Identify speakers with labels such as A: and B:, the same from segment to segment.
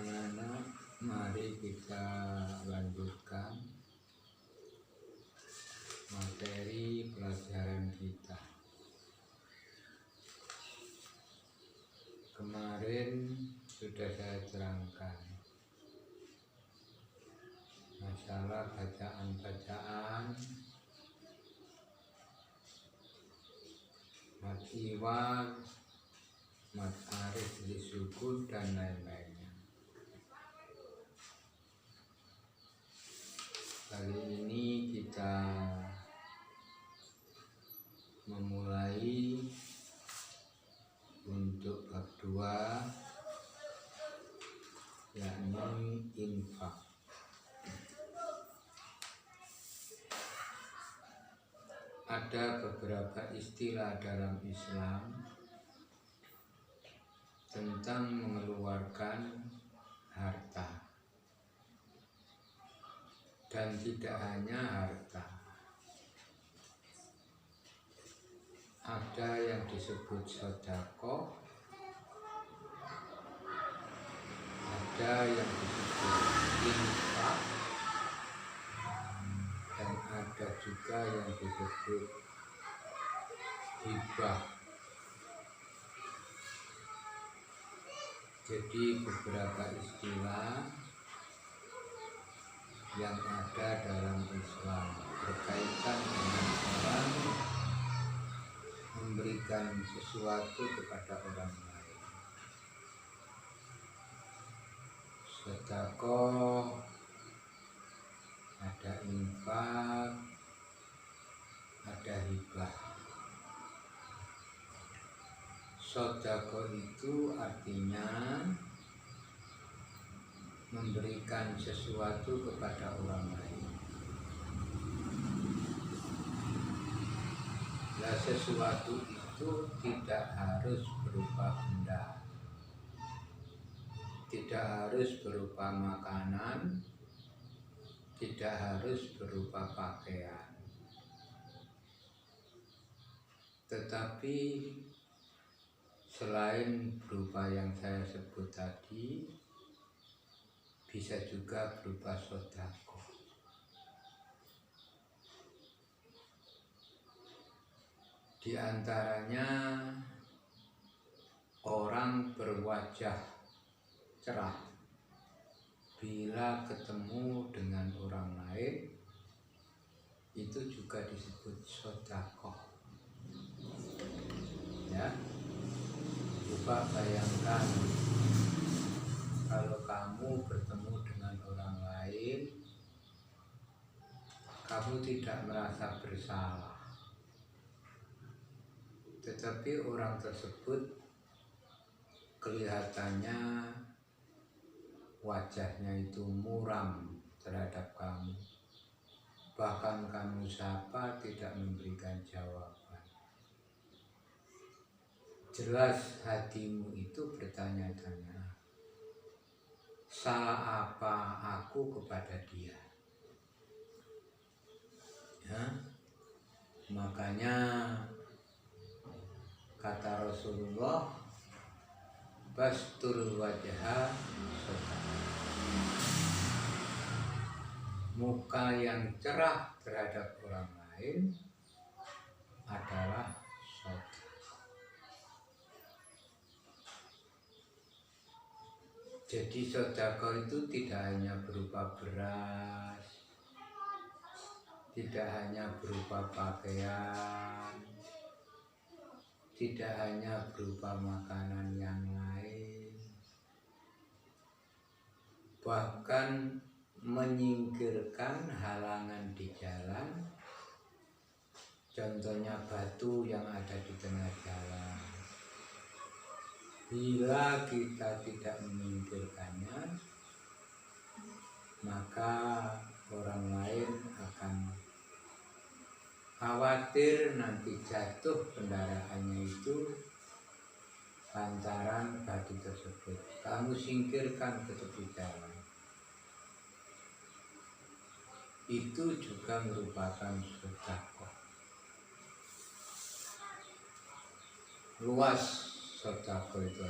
A: Anak-anak, mari kita lanjutkan materi pelajaran kita. Kemarin sudah saya terangkan masalah bacaan-bacaan mat iwak, mat arif disukun dan lain-lainnya. Kali ini kita memulai untuk bab 2, yakni infak. Ada beberapa istilah dalam Islam tentang mengeluarkan harta. Dan tidak hanya harta, ada yang disebut sedekah, ada yang disebut infak, dan ada juga yang disebut hibah. Jadi beberapa istilah yang ada dalam Islam berkaitan dengan orang memberikan sesuatu kepada orang lain. Sedekah, ada infak, ada hibah. Sedekah itu artinya memberikan sesuatu kepada orang lain. Nah, sesuatu itu tidak harus berupa benda, tidak harus berupa makanan, tidak harus berupa pakaian, tetapi selain berupa yang saya sebut tadi, bisa juga berupa sedekah. Di antaranya orang berwajah cerah bila ketemu dengan orang lain, itu juga disebut sedekah. Ya, coba bayangkan kalau kamu bertemu dengan orang lain, kamu tidak merasa bersalah, tetapi orang tersebut kelihatannya wajahnya itu muram terhadap kamu, bahkan kamu sapa tidak memberikan jawaban. Jelas hatimu itu bertanya-tanya, salah apa aku kepada dia? Ya, makanya kata Rasulullah, bastul wajha sedekah. Muka yang cerah terhadap orang lain adalah sedekah. Jadi sedekah itu tidak hanya berupa beras, tidak hanya berupa pakaian, tidak hanya berupa makanan yang lain, bahkan menyingkirkan halangan di jalan, contohnya batu yang ada di tengah jalan. Bila kita tidak menyingkirkannya, maka orang lain akan khawatir nanti jatuh kendaraannya itu lantaran batu tersebut. Kamu singkirkan ke tepi jalan. Itu juga merupakan sedekah. Luas sedekah itu.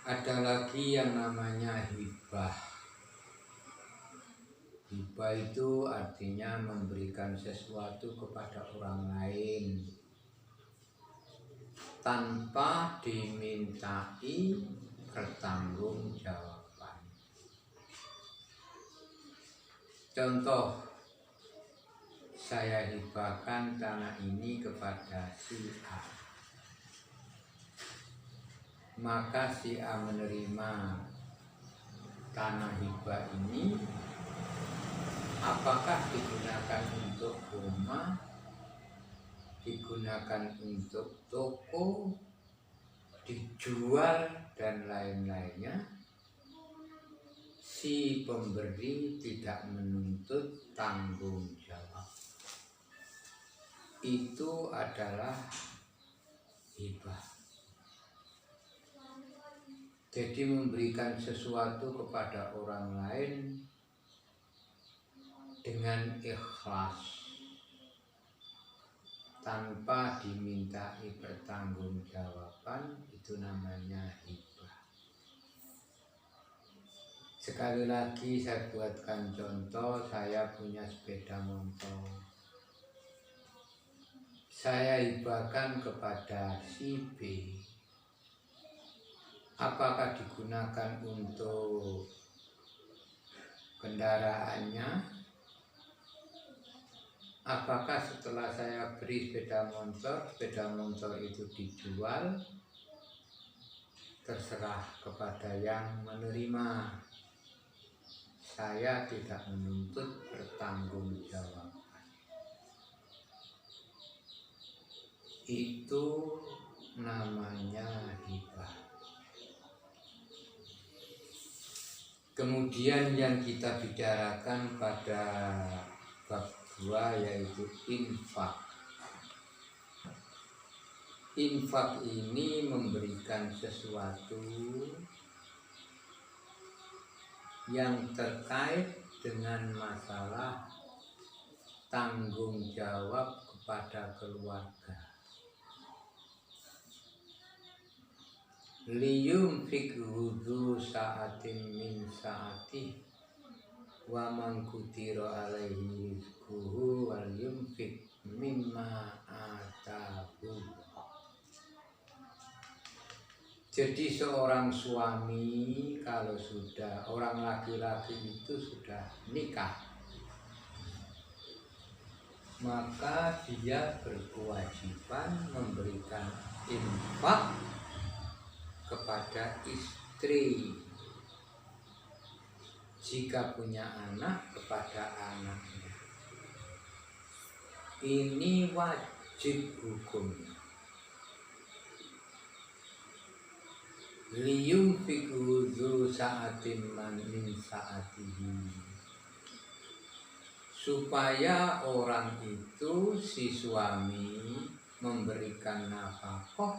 A: Ada lagi yang namanya hibah. Hibah itu artinya memberikan sesuatu kepada orang lain tanpa dimintai pertanggungjawaban. Contoh, saya hibahkan tanah ini kepada si A. Maka si A menerima tanah hibah ini. Apakah digunakan untuk rumah, digunakan untuk toko, dijual, dan lain-lainnya? Si pemberi tidak menuntut tanggung jawab. Itu adalah hibah. Jadi memberikan sesuatu kepada orang lain dengan ikhlas tanpa dimintai pertanggungjawaban, itu namanya hibah. Sekali lagi saya buatkan contoh, saya punya sepeda motor. Saya hibahkan kepada si B. Apakah digunakan untuk kendaraannya? Apakah setelah saya beri sepeda motor itu dijual? Terserah kepada yang menerima. Saya tidak menuntut pertanggungjawaban. Itu namanya hibah. Kemudian yang kita bicarakan pada bab 2 yaitu infak. Infak ini memberikan sesuatu yang terkait dengan masalah tanggung jawab kepada keluarga. Liyunfik dzu sa'atin min sa'atih wa man qudira alaihi rizquhu wal yunfik mimma atahu. Jadi seorang suami kalau sudah, orang laki-laki itu sudah nikah, maka dia berkewajiban memberikan infak kepada istri. Jika punya anak, kepada anaknya. Ini wajib hukumnya. Liyunfiqu dzu sa'atin min sa'atihi. Supaya orang itu, si suami, memberikan nafkah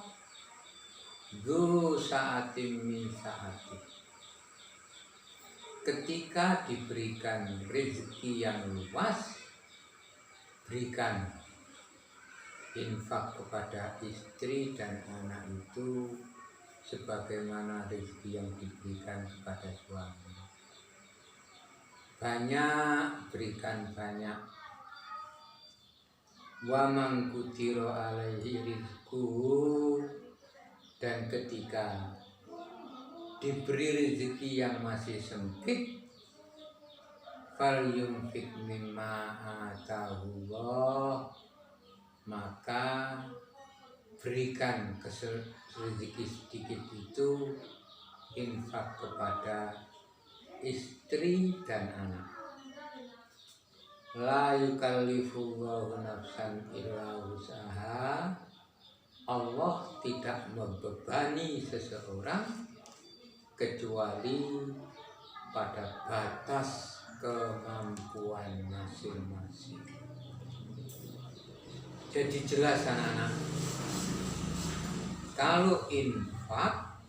A: dzu sa'atin min sa'atihi. Ketika diberikan rezeki yang luas, berikan infak kepada istri dan anak itu sebagaimana rezeki yang diberikan kepada suami. Banyak, berikan banyak. Wa man qudira alaihi rizquhu, dan ketika diberi rezeki yang masih sempit, fal yunfik mimma atahullah, maka berikan rezeki sedikit itu infak kepada istri dan anak. La yukallifullahu nafsan illa wus'aha. Allah tidak membebani seseorang kecuali pada batas kemampuan masing-masing. Jadi jelas anak-anak, kalau infak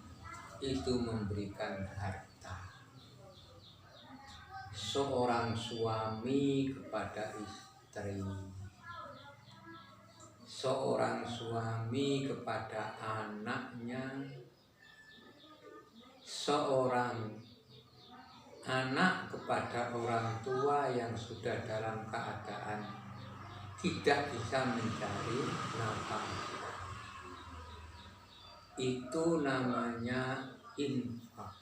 A: itu memberikan harta. Seorang suami kepada istri, seorang suami kepada anaknya, seorang anak kepada orang tua yang sudah dalam keadaan tidak bisa mencari nafkah, itu namanya infak.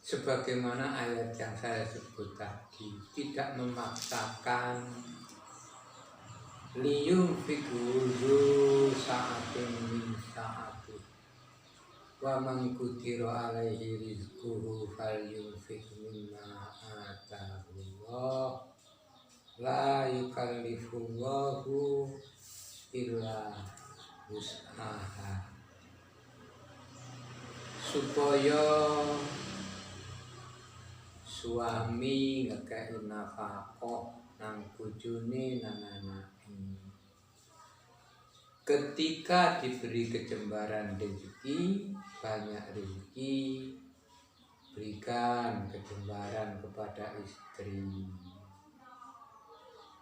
A: Sebagaimana ayat yang saya sebut tadi, tidak memaksakan liyunfiqu sa'atin min sa'ati wa man qudira alaihi rizquhu falyunfiq mimma ataahu Allah la yukallifullahu illa wus'aha. Supaya suami ngekei nafkah nang bojone nang anake. Ketika diberi kejembaran rezeki, banyak rezeki, berikan kejembaran kepada istri.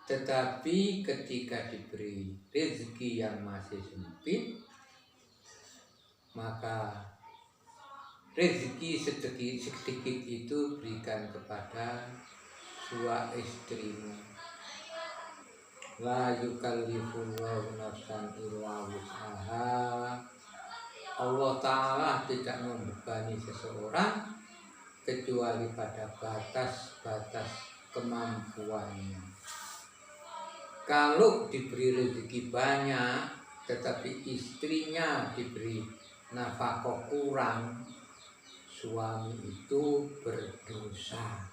A: Tetapi ketika diberi rezeki yang masih sempit, maka rezeki sedikit itu berikan kepada suami istrimu. La yukallifullahu nafsan illa wus'aha. Allah Ta'ala tidak membebani seseorang kecuali pada batas-batas kemampuannya. Kalau diberi rezeki banyak tetapi istrinya diberi nafkah kurang, suami itu berdosa.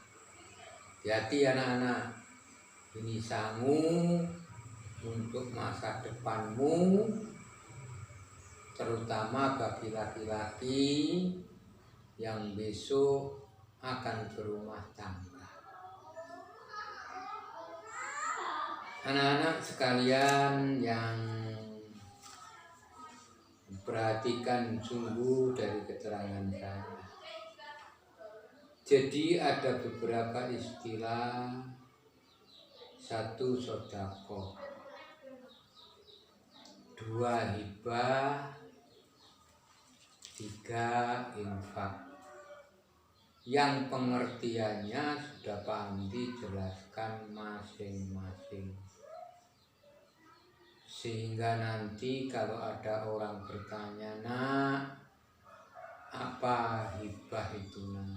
A: Hati anak-anak, ini sangu untuk masa depanmu, terutama bagi laki-laki yang besok akan berumah tangga. Anak-anak sekalian yang perhatikan sungguh dari keterangan saya. Jadi ada beberapa istilah: satu sedekah, dua hibah, tiga infak. Yang pengertiannya sudah Pak Andi jelaskan masing-masing. Sehingga nanti kalau ada orang bertanya, "Nak, apa hibah itu, Nak?"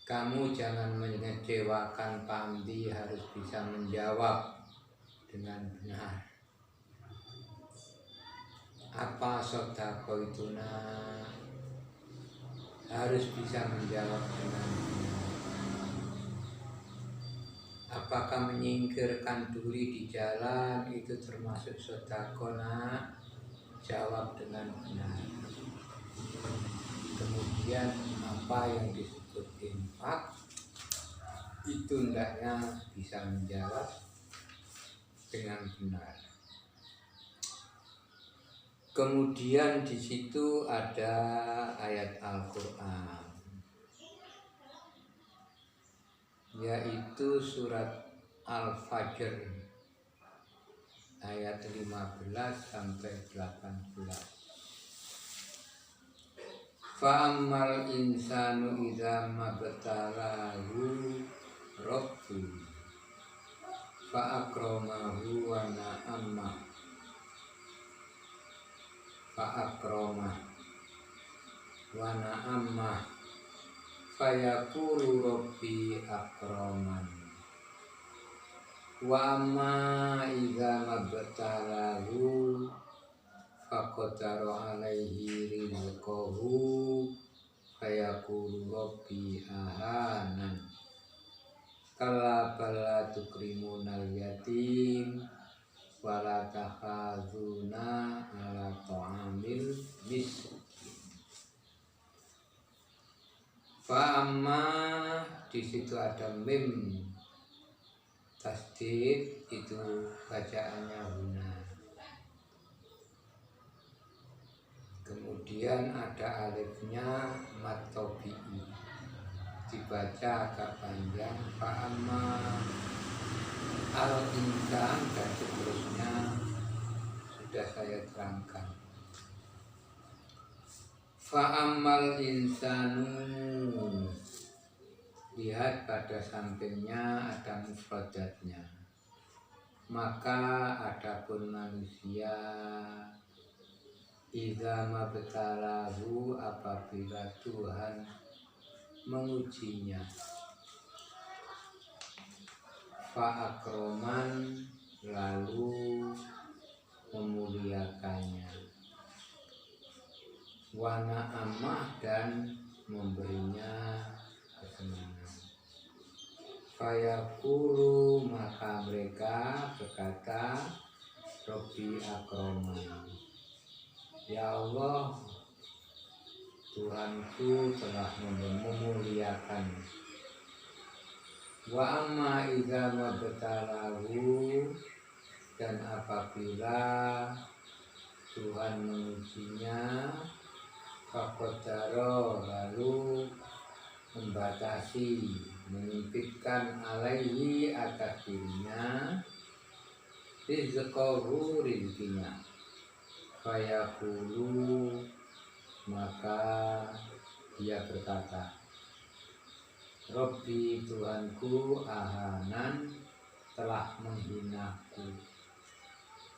A: Kamu jangan mengecewakan Pak Andi, harus bisa menjawab dengan benar. Apa sedekah itu, Nak? Harus bisa menjawab dengan benar. Apakah menyingkirkan duri di jalan itu termasuk sedekah, Nak? Jawab dengan benar. Kemudian apa yang disebut infak, itu hendaknya bisa menjawab dengan benar. Kemudian di situ ada ayat Al-Quran, yaitu surat Al-Fajr ayat 15 sampai 18. Fa'ammal insanu idza mabtalahu rabbuhu fa'akramahu wa na'amah fayaqulu rabbi akraman wa amma idza mabtalahu faqadara alaihi rizqahu fayaqulu rabbi ahanan kalla bala tukrimunal yatim wala tahazuna ala ta'amil miskin. Fa amma di situ ada mim tasdid, itu bacaannya huna. Kemudian ada alifnya mad tabi'i, dibaca agak panjang. Fa amma al-insan dan seterusnya sudah saya terangkan. Fa'amal insanu, lihat pada sampingnya ada mufradatnya. Maka adapun manusia, idza mabtalahu, apabila Tuhan mengujinya, fa'akroman, lalu memuliakannya, wana amah, dan memberinya kesenangan. Fayaqulu, maka mereka berkata, Robbi akroman, ya Allah, Tuhanku telah memuliakan. Wa amma idza mabtalahu, dan apabila Tuhan mengujinya, faqadara, lalu membatasi, menyempitkan, alaihi, atas dirinya, rizqahu, rizkinya. Fayaqulu, maka dia berkata, Robbi, Tuhanku, ahanan, telah menghinaku.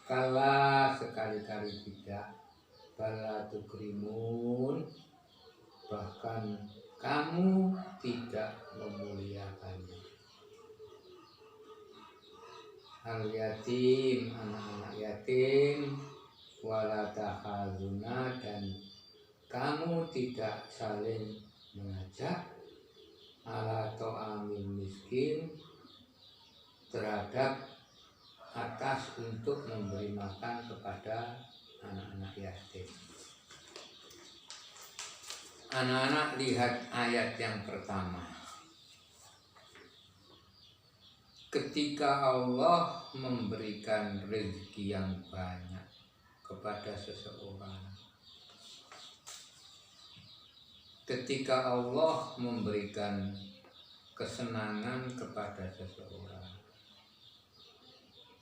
A: Kala, sekali-kali tidak. Bala tukrimun, bahkan kamu tidak memuliakannya. Al yatim, anak-anak yatim, wala tahazuna, dan kamu tidak saling mengajak, ala ta'amil miskin, terhadap atas untuk memberi makan kepada anak-anak yatim. Anak-anak, lihat ayat yang pertama. Ketika Allah memberikan rezeki yang banyak kepada seseorang, ketika Allah memberikan kesenangan kepada seseorang,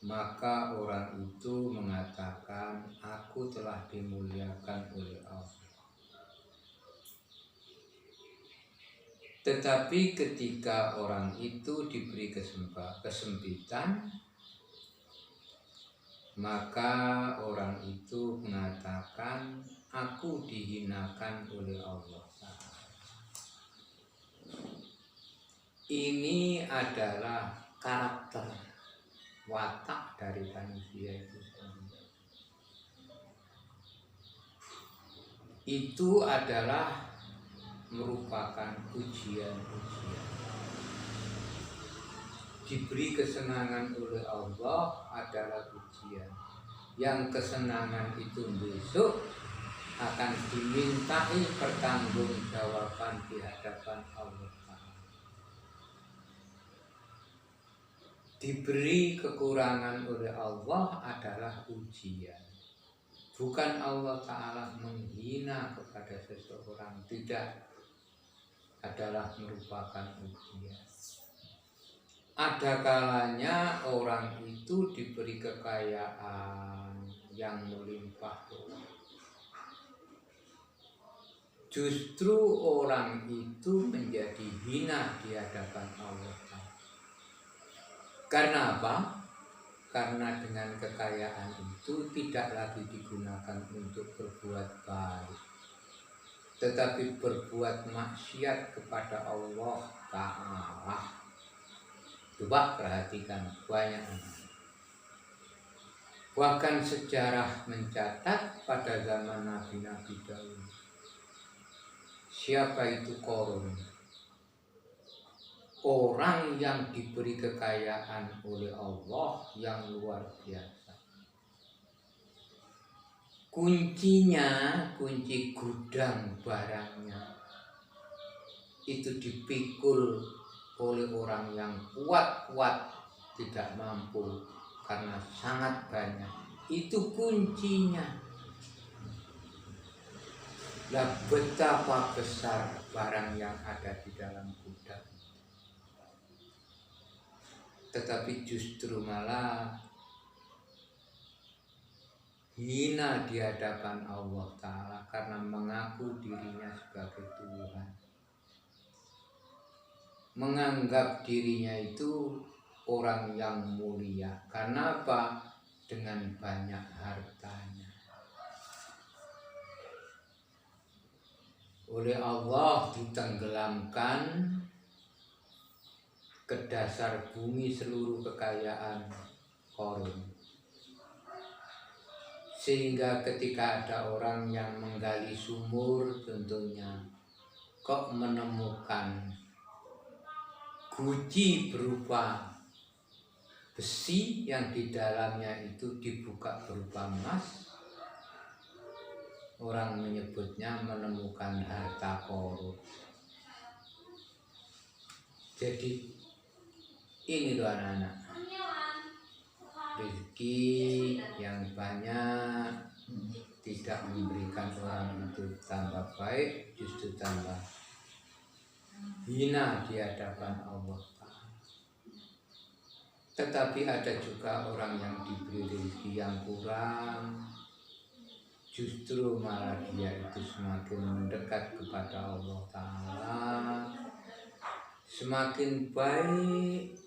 A: maka orang itu mengatakan, aku telah dimuliakan oleh Allah. Tetapi ketika orang itu diberi kesempitan, maka orang itu mengatakan, aku dihinakan oleh Allah. Ini adalah karakter, watak dari manusia itu sendiri. Itu adalah merupakan ujian-ujian. Diberi kesenangan oleh Allah adalah ujian. Yang kesenangan itu besok akan dimintai pertanggungjawaban di hadapan Allah. Diberi kekurangan oleh Allah adalah ujian. Bukan Allah Ta'ala menghina kepada seseorang, tidak, adalah merupakan ujian. Ada kalanya orang itu diberi kekayaan yang melimpah ruah. Justru orang itu menjadi hina di hadapan Allah Ta'ala. Karena apa? Karena dengan kekayaan itu tidak lagi digunakan untuk berbuat baik, tetapi berbuat maksiat kepada Allah Ta'ala. Coba perhatikan, banyak. Bahkan sejarah mencatat pada zaman Nabi-Nabi dahulu, siapa itu Qarun? Orang yang diberi kekayaan oleh Allah yang luar biasa. Kuncinya, kunci gudang barangnya itu dipikul oleh orang yang kuat-kuat, tidak mampu karena sangat banyak. Itu kuncinya. Lah, betapa besar barang yang ada di dalam gudang. Tetapi justru malah hina di hadapan Allah Ta'ala karena mengaku dirinya sebagai Tuhan, menganggap dirinya itu orang yang mulia. Karena apa? Dengan banyak hartanya. Oleh Allah ditenggelamkan ke dasar bumi seluruh kekayaan Qarun. Sehingga ketika ada orang yang menggali sumur, tentunya kok menemukan guci berupa besi yang di dalamnya itu dibuka berupa emas, orang menyebutnya menemukan harta Qarun. Jadi ini loh anak-anak, rezeki yang banyak tidak memberikan orang itu tambah baik, justru tambah hina di hadapan Allah Ta'ala. Tetapi ada juga orang yang diberi rezeki yang kurang, justru malah dia itu semakin mendekat kepada Allah Ta'ala, semakin baik,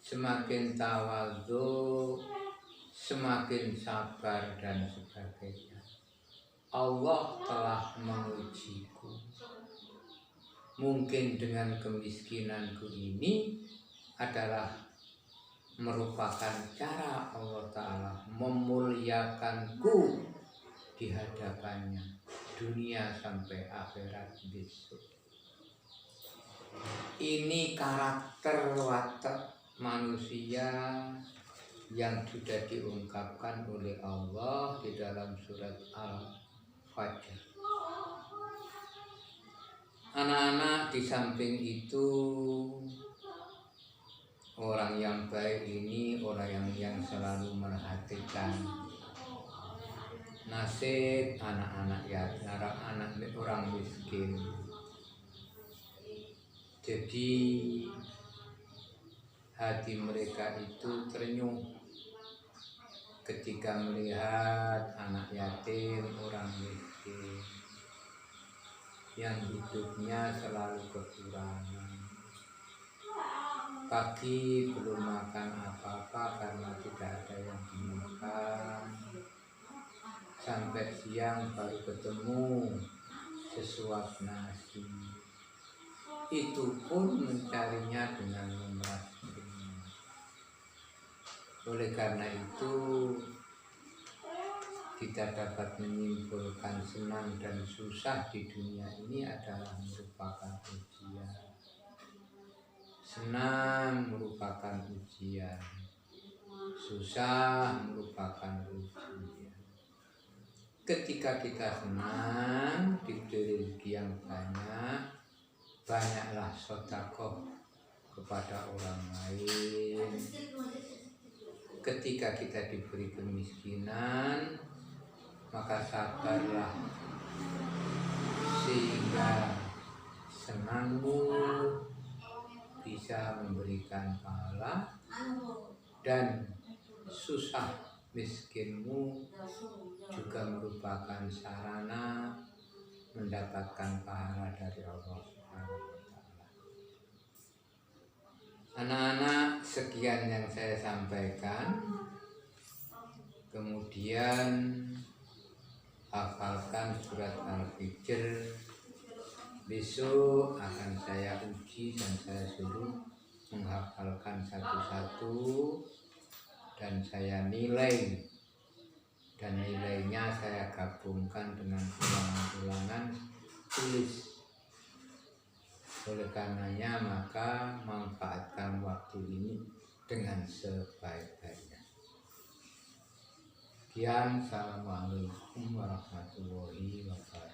A: semakin tawadhu, semakin sabar dan sebagainya. Allah telah mengujiku. Mungkin dengan kemiskinanku ini adalah merupakan cara Allah Ta'ala memuliakanku di hadapannya, dunia sampai akhirat besok. Ini karakter watak manusia yang sudah diungkapkan oleh Allah di dalam surat Al-Fajr. Anak-anak, di samping itu orang yang baik ini orang yang selalu memperhatikan nasib anak-anak anak orang miskin. Jadi hati mereka itu terenyuh ketika melihat anak yatim, orang miskin yang hidupnya selalu kekurangan. Pagi belum makan apa-apa karena tidak ada yang dimakan. Sampai siang baru ketemu sesuap nasi. Itu pun mencarinya dengan memeras keringat. Oleh karena itu kita dapat menyimpulkan senang dan susah di dunia ini adalah merupakan ujian. Senang merupakan ujian, susah merupakan ujian. Ketika kita senang diberi rezeki yang banyak, banyaklah sedekah kepada orang lain. Ketika kita diberi kemiskinan, maka sabarlah sehingga senangmu bisa memberikan pahala dan susah miskinmu juga merupakan sarana mendapatkan pahala dari Allah Subhanahu wa Ta'ala. Anak-anak, sekian yang saya sampaikan. Kemudian hafalkan surat Al-Fajr. Besok akan saya uji dan saya suruh menghafalkan satu-satu dan saya nilai, dan nilainya saya gabungkan dengan ulangan-ulangan tulis. Oleh karenanya maka manfaatkan waktu ini dengan sebaik-baiknya. Sekian, assalamualaikum warahmatullahi wabarakatuh.